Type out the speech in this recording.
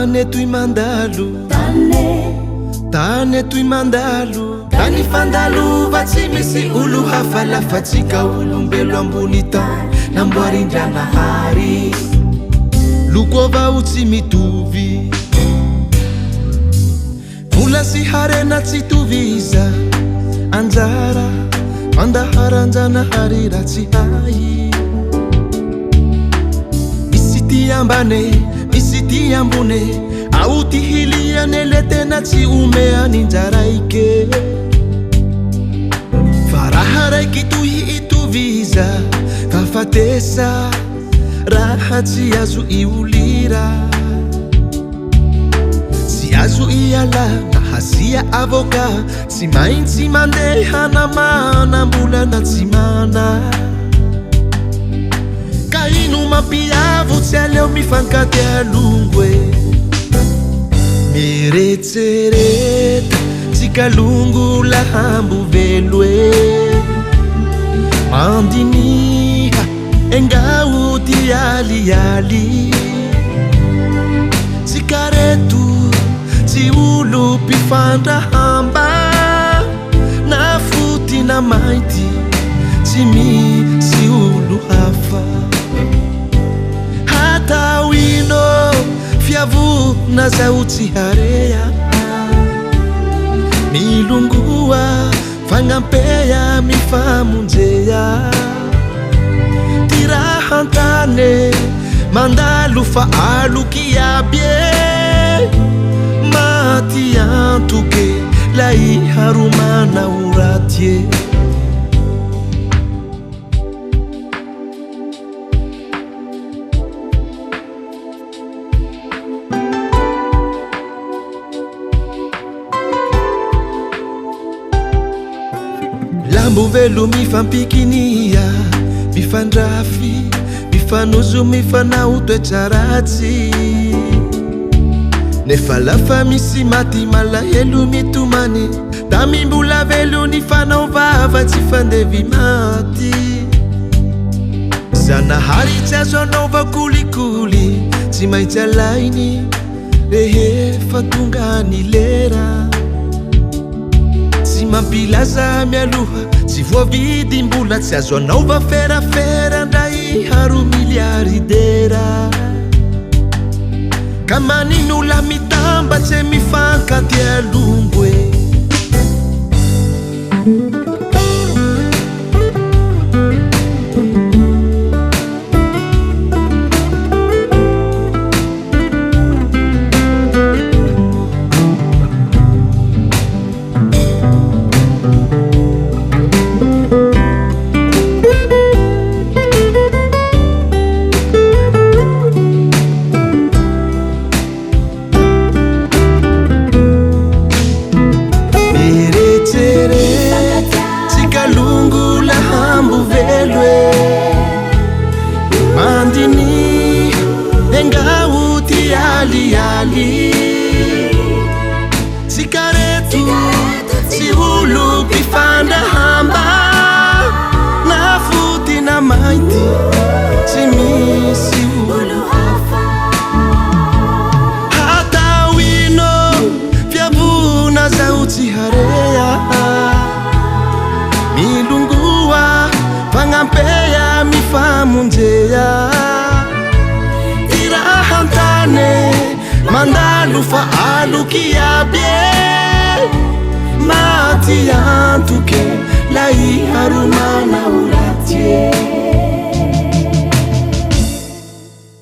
tany etoy mandalo tany etoy mandalo tany fandalova tsy misy olo hafa lafa tsika olombelo ambony tany namboarin-dranahary loko avao tsy mitovy vola sy harena tsy toviza anjara mandaharan-janahary raha tsy hay misy ty ambane misy ty ambone ao ty hiliane le tena tsy omeaninjaraike fa raha raiky toy itoviza kafatesa raha tsy azo iolira tsy azo iala nahasia avoka tsy maintsy mandeha namana mbolana tsy mana ka ino mampiavo tsy aleo mifankady alongo e mieretsereta tsika longo lahambo velo e mandiniha engao ty aliali tsika reto tsy olo mpifandrahamba na foty na mainty tsy misy olo hafa hatao ino fiavona zao tsy harea milongoa fagnampeya mifamonjeya ty raha antane mandalo fa aloky abie maty antoke la iharomana oratie lambo velo mifampikinia mifandrafy mifanozo mifanao toetra ratsy nefa lafa misy maty malahelo mitomany da mimbola velo ny fanaovava tsy fandevy maty zanahary tsy azo anaova kolikoly tsy maintsy alainy rehefa tonga ny lera tsy mampilaza mialoha tsy voavidy mbola tsy azo anaova ferafera ndray haro miliaridera ka manino la mitamba tsy mifankady alongo e sikaretu si ulu pifanda hamba na futi na maiti si misi ulu hata wino vyavuna zauti harea milungua pangampeya mifamunjeya irahantane mandalu fa aluki abie matia